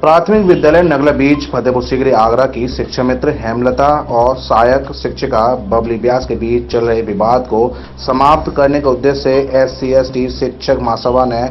प्राथमिक विद्यालय नगला बीच फतेहपुर सीकरी आगरा की शिक्षा मित्र हेमलता और सहायक शिक्षिका बबली व्यास के बीच चल रहे विवाद को समाप्त करने के उद्देश्य से SC/ST शिक्षक महासभा ने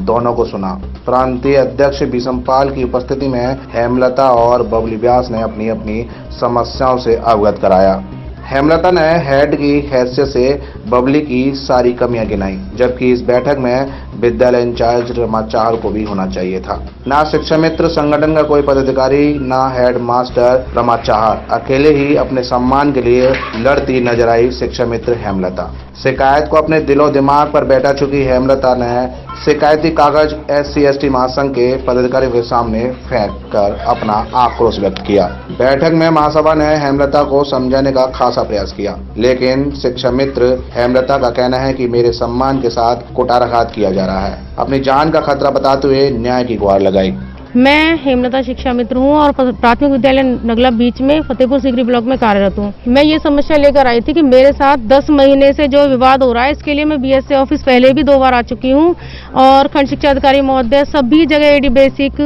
दोनों को सुना। प्रांतीय अध्यक्ष बिशमपाल की उपस्थिति में हेमलता और बबली व्यास ने अपनी अपनी समस्याओं से अवगत कराया। हेमलता ने हेड की हैसियत से बबली की सारी कमियां गिनाई, जबकि इस बैठक में विद्यालय इंचार्ज रमा चाहल को भी होना चाहिए था। ना शिक्षा मित्र संगठन का कोई पदाधिकारी, ना हेड मास्टर रमा चाहल, अकेले ही अपने सम्मान के लिए लड़ती नजर आई शिक्षा मित्र हेमलता। शिकायत को अपने दिलो दिमाग पर बैठा चुकी हेमलता ने शिकायती कागज SC/ST महासंघ के पदाधिकारियों के सामने फेंक कर अपना आक्रोश व्यक्त किया। बैठक में महासभा ने हेमलता को समझाने का खासा प्रयास किया, लेकिन शिक्षा मित्र हेमलता का कहना है कि मेरे सम्मान के साथ कुठाराघात किया जा रहा है। अपनी जान का खतरा बताते हुए न्याय की गुहार लगाई। मैं हेमलता शिक्षा मित्र हूँ और प्राथमिक विद्यालय नगला बीच में फतेहपुर सीकरी ब्लॉक में कार्यरत हूँ। मैं ये समस्या लेकर आई थी कि मेरे साथ 10 महीने से जो विवाद हो रहा है, इसके लिए मैं BSA ऑफिस पहले भी 2 बार आ चुकी हूँ और खंड शिक्षा अधिकारी महोदय सभी जगह AD बेसिक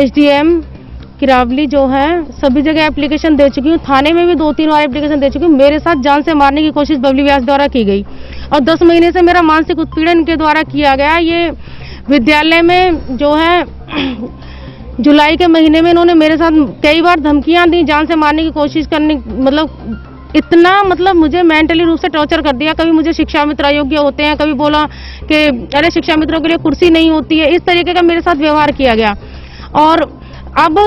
SDM किरावली जो है सभी जगह एप्लीकेशन दे चुकी हूँ। थाने में भी 2-3 बार एप्लीकेशन दे चुकी हूँ। मेरे साथ जान से मारने की कोशिश बबली व्यास द्वारा की गई और 10 महीने से मेरा मानसिक उत्पीड़न के द्वारा किया गया। ये विद्यालय में जो है जुलाई के महीने में इन्होंने मेरे साथ कई बार धमकियां दी, जान से मारने की कोशिश करने, इतना मुझे मेंटली रूप से टॉर्चर कर दिया। कभी मुझे शिक्षा मित्र अयोग्य होते हैं, कभी बोला कि अरे शिक्षा मित्रों के लिए कुर्सी नहीं होती है। इस तरीके का मेरे साथ व्यवहार किया गया। और अब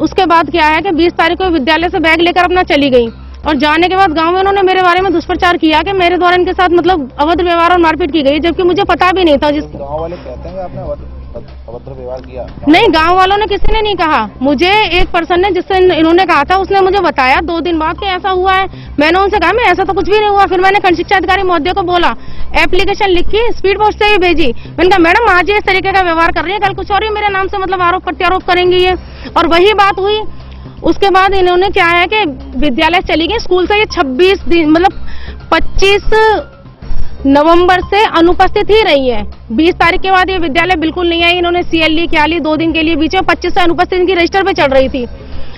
उसके बाद क्या है कि 20 तारीख को विद्यालय से बैग लेकर अपना चली गई और जाने के बाद गांव में उन्होंने मेरे बारे में दुष्प्रचार किया कि मेरे द्वारा इनके साथ अभद्र व्यवहार और मारपीट की गई, जबकि मुझे पता भी नहीं था। गांव वाले कहते हैं आपने अभद्र व्यवहार किया? नहीं, गांव वालों ने किसी ने नहीं कहा। मुझे एक पर्सन ने, जिससे इन्होंने कहा था, उसने मुझे बताया 2 दिन बाद कि ऐसा हुआ है। मैंने उनसे कहा मैं ऐसा तो कुछ भी नहीं हुआ। फिर मैंने खंड शिक्षा अधिकारी महोदय को बोला, एप्लीकेशन लिखी, स्पीड पोस्ट से ही भेजी। मैंने कहा मैडम आज ये इस तरीके का व्यवहार कर रही है, कल कुछ और ही मेरे नाम से आरोप प्रत्यारोप करेंगी ये। और वही बात हुई। उसके बाद इन्होंने क्या है कि विद्यालय चली गई। स्कूल से ये 26 दिन 25 नवंबर से अनुपस्थित ही रही है। 20 तारीख के बाद ये विद्यालय बिल्कुल नहीं आई। इन्होंने CL ली, क्या ली, 2 दिन के लिए बीच में 25 से अनुपस्थित इनकी रजिस्टर पे चढ़ रही थी।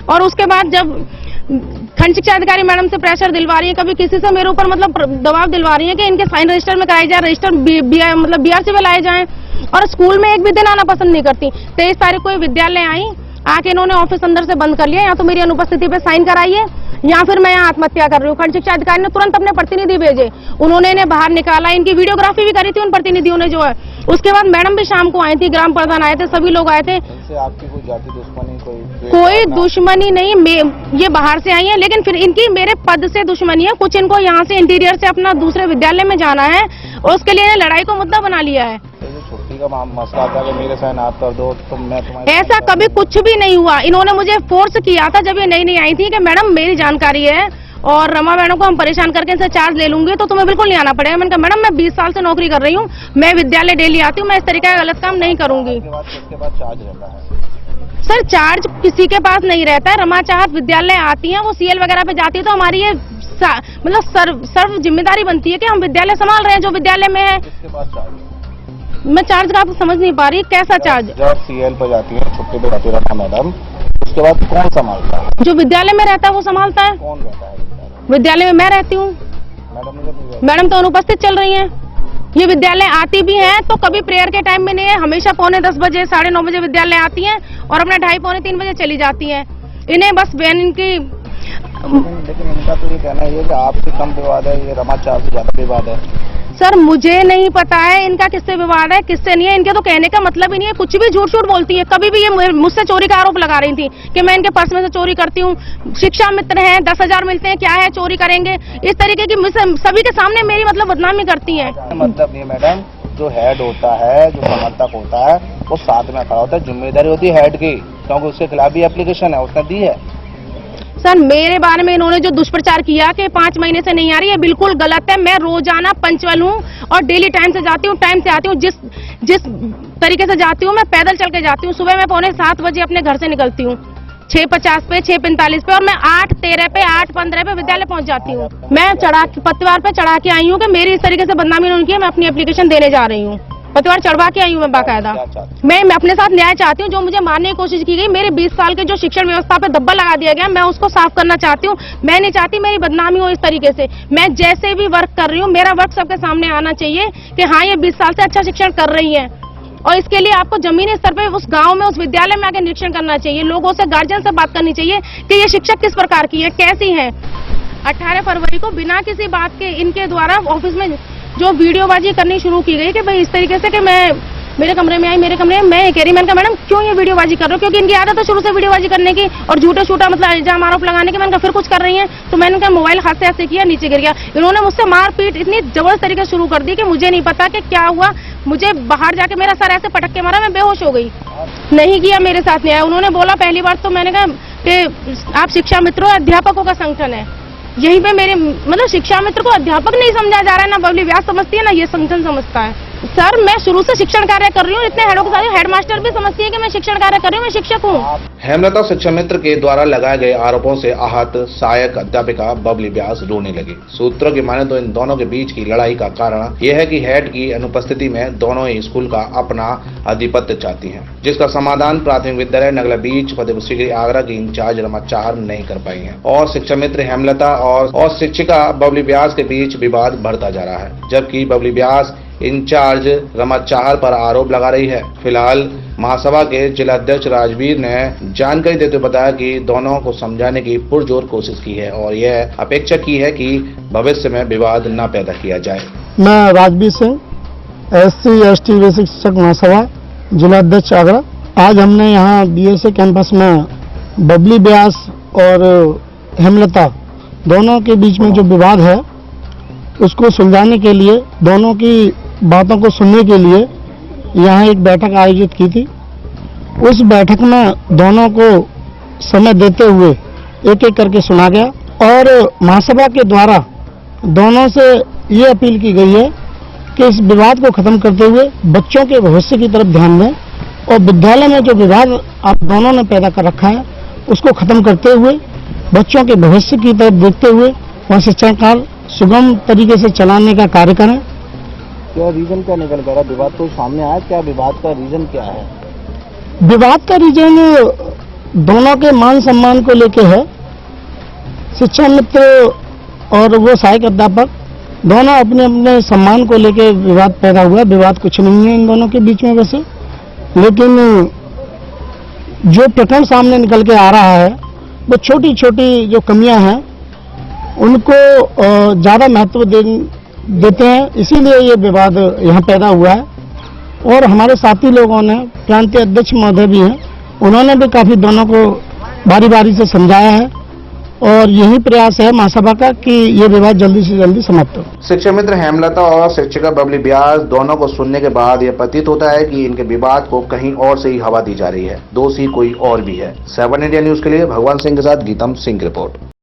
और उसके बाद जब खंड शिक्षा अधिकारी मैडम से प्रेशर दिलवा रही है, कभी किसी से मेरे ऊपर दबाव दिलवा रही है कि इनके साइन रजिस्टर में कराए जाए, रजिस्टर BRC में लाए जाएं। और स्कूल में एक भी दिन आना पसंद नहीं करती। 23 तारीख को विद्यालय आई, आके इन्होंने ऑफिस अंदर से बंद कर लिया। या तो मेरी अनुपस्थिति पे साइन कराइए या फिर मैं यहाँ आत्महत्या कर रही हूँ। खंड शिक्षा अधिकारी ने तुरंत अपने प्रतिनिधि भेजे, उन्होंने इन्हें बाहर निकाला। इनकी वीडियोग्राफी भी करी थी उन प्रतिनिधियों ने जो है। उसके बाद मैडम भी शाम को आई थी, ग्राम प्रधान आए थे, सभी लोग आए थे। आपकी कोई जाति दुश्मनी, कोई दुश्मनी नहीं, ये बाहर से आई है, लेकिन फिर इनकी मेरे पद से दुश्मनी है। कुछ इनको यहाँ से इंटीरियर से अपना दूसरे विद्यालय में जाना है और उसके लिए लड़ाई को मुद्दा बना लिया है। छुट्टी का मसला था कि मेरे साइन आप कर दो तो मैं तुम्हारे। ऐसा कभी कुछ भी नहीं हुआ। इन्होंने मुझे फोर्स किया था जब ये नई आई थी कि मैडम मेरी जानकारी है और रमा मैडम को हम परेशान करके इनसे चार्ज ले लूंगे तो तुम्हें बिल्कुल नहीं आना पड़ेगा। मैंने कहा मैडम मैं 20 साल से नौकरी कर रही हूँ, मैं विद्यालय डेली आती हूँ, मैं इस तरीके का गलत काम नहीं करूंगी। इसके बाद चार्ज रहता है? सर चार्ज किसी के पास नहीं रहता है। रमा चाहत विद्यालय आती है, वो CL वगैरह पे जाती है, तो हमारी ये सर्व जिम्मेदारी बनती है कि हम विद्यालय संभाल रहे हैं जो विद्यालय में है। मैं चार्ज का आपको समझ नहीं पा रही, कैसा चार्ज? जब CL पर जाती है, छुट्टी पे जाती है मैडम, उसके बाद कौन संभालता है? जो विद्यालय में रहता है वो संभालता है। कौन रहता है विद्यालय में? मैं रहती हूँ। मैडम तो अनुपस्थित चल रही हैं। ये विद्यालय आती भी हैं तो कभी प्रेयर के टाइम में नहीं है, हमेशा 9:45 बजे 9:30 बजे विद्यालय आती हैं और अपना 2:30-3 बजे चली जाती हैं। इन्हें बस बहन इनकी। लेकिन इनका तो ये कहना है कि आपसे कम विवाद है, ये रमा चाहत से ज्यादा विवाद है। सर मुझे नहीं पता है इनका किससे विवाद है किससे नहीं है। इनके तो कहने का मतलब ही नहीं है, कुछ भी झूठ बोलती है। कभी भी ये मुझसे चोरी का आरोप लगा रही थी कि मैं इनके पर्स में से चोरी करती हूँ। शिक्षा मित्र हैं, 10,000 मिलते हैं, क्या है चोरी करेंगे, इस तरीके की सभी के सामने मेरी बदनामी करती है। मतलब नहीं मैडम, जो हेड होता है, जो समर्थक होता है, वो साथ में खड़ा होता है। जिम्मेदारी होती है हेड की, क्योंकि उसके खिलाफ भी एप्लीकेशन है, उसने दी है। सर मेरे बारे में इन्होंने जो दुष्प्रचार किया कि 5 महीने से नहीं आ रही है, बिल्कुल गलत है। मैं रोजाना पंचुअल हूँ और डेली टाइम से जाती हूँ, टाइम से आती हूँ। जिस तरीके से जाती हूँ मैं पैदल चल के जाती हूँ। सुबह मैं 6:45 बजे अपने घर से निकलती हूँ, 6:50 पे, 6:45 पे, और मैं 8:13 पे, 8:15 पे विद्यालय पहुँच जाती हूँ। मैं पतवार पे चढ़ा के आई हूँ कि मेरी इस तरीके से बदनामी उन्होंने की, मैं अपनी एप्लीकेशन देने जा रही हूँ। पतिवार चढ़वा के आई हूँ मैं बाकायदा। क्या चाहते मैं अपने साथ न्याय चाहती हूँ। जो मुझे मारने की कोशिश की गई, मेरे 20 साल के जो शिक्षण व्यवस्था पे धब्बा लगा दिया गया, मैं उसको साफ करना चाहती हूँ। मैं नहीं चाहती मेरी बदनामी हो इस तरीके से। मैं जैसे भी वर्क कर रही हूँ, मेरा वर्क सबके सामने आना चाहिए कि हाँ, ये 20 साल से अच्छा शिक्षण कर रही है। और इसके लिए आपको जमीनी स्तर पे उस गांव में, उस विद्यालय में आके निरीक्षण करना चाहिए। लोगों से, गार्जियन से बात करनी चाहिए कि ये शिक्षक किस प्रकार की है, कैसी है। 18 फरवरी को बिना किसी बात के इनके द्वारा ऑफिस में जो वीडियोबाजी करनी शुरू की गई कि भाई इस तरीके से कि मैं मेरे कमरे में आई, मेरे कमरे में मैं कह रही, मैंने कहा मैडम क्यों ये वीडियोबाजी कर रहे हो, क्योंकि इनकी आदत है शुरू से वीडियोबाजी करने की और झूठे छूटा मतलब इल्जाम आरोप लगाने के। मैंने कहा फिर कुछ कर रही हैं, तो मैंने कहा मोबाइल हाथ से ऐसे किया, नीचे गिर गया। इन्होंने मुझसे मारपीट इतनी जबरदस्त तरीके से शुरू कर दी कि मुझे नहीं पता कि क्या हुआ। मुझे बाहर जाके मेरा सर ऐसे पटक के मारा, मैं बेहोश हो गई। नहीं किया मेरे साथ न्याय। उन्होंने बोला पहली बार तो मैंने कहा कि आप शिक्षा मित्रों, अध्यापकों का संगठन है। यहीं पे मेरे मतलब शिक्षा मित्र को अध्यापक नहीं समझा जा रहा है, ना बबली व्यास समझती है, ना ये संगठन समझता है। सर मैं शुरू से शिक्षण कार्य कर रही हूँ, इतने हेडों के साथ हेडमास्टर भी समझती है कि मैं शिक्षण कार्य कर रही हूँ, मैं शिक्षक हूँ। हेमलता शिक्षा मित्र के द्वारा लगाए गए आरोपों से आहत सहायक अध्यापिका बबली व्यास रोने लगी। सूत्रों की माने तो इन दोनों के बीच की लड़ाई का कारण यह है कि हेड की अनुपस्थिति में दोनों ही स्कूल का अपना आधिपत्य चाहती हैं, जिसका समाधान प्राथमिक विद्यालय नगला बीच फतेहपुर सीकरी आगरा की इंचार्ज रमा चाहर नहीं कर पाई हैं और शिक्षा मित्र हेमलता और शिक्षिका बबली व्यास के बीच विवाद बढ़ता जा रहा है, जबकि बबली व्यास इंचार्ज रमा चाहर पर आरोप लगा रही है। फिलहाल महासभा के जिला अध्यक्ष राजवीर ने जानकारी देते हुए बताया कि दोनों को समझाने की पुरजोर कोशिश की है और यह अपेक्षा की है कि भविष्य में विवाद न पैदा किया जाए। मैं राजवीर सिंह, SC/ST बेसिक शिक्षक महासभा जिला अध्यक्ष आगरा। आज हमने यहाँ BSA कैंपस में बबली व्यास और हेमलता दोनों के बीच में जो विवाद है उसको सुलझाने के लिए, दोनों की बातों को सुनने के लिए यहाँ एक बैठक आयोजित की थी। उस बैठक में दोनों को समय देते हुए एक एक करके सुना गया और महासभा के द्वारा दोनों से ये अपील की गई है कि इस विवाद को खत्म करते हुए बच्चों के भविष्य की तरफ ध्यान दें और विद्यालय में जो विवाद आप दोनों ने पैदा कर रखा है उसको खत्म करते हुए बच्चों के भविष्य की तरफ देखते हुए वहाँ शिक्षण काल सुगम तरीके से चलाने का कार्य करें। क्या रीजन क्या निकल कर रहा, विवाद तो सामने आया, क्या विवाद का रीजन क्या है? विवाद का रीजन दोनों के मान सम्मान को लेके है। शिक्षा मित्र और वो सहायक अध्यापक दोनों अपने अपने सम्मान को लेके विवाद पैदा हुआ। विवाद कुछ नहीं है इन दोनों के बीच में वैसे, लेकिन जो प्रकरण सामने निकल के आ रहा है वो छोटी छोटी जो कमियां हैं उनको ज़्यादा महत्व देते हैं, इसीलिए ये विवाद यहाँ पैदा हुआ है। और हमारे साथी लोगों ने, प्रांतीय अध्यक्ष महोदय भी हैं, उन्होंने भी काफ़ी दोनों को बारी बारी से समझाया है और यही प्रयास है महासभा का कि ये विवाद जल्दी से जल्दी समाप्त हो। शिक्षा मित्र हेमलता और शिक्षिका बबली व्यास दोनों को सुनने के बाद यह प्रतीत होता है कि इनके विवाद को कहीं और से ही हवा दी जा रही है, दोषी कोई और भी है। 7 इंडिया न्यूज के लिए भगवान सिंह के साथ गीतम सिंह की रिपोर्ट।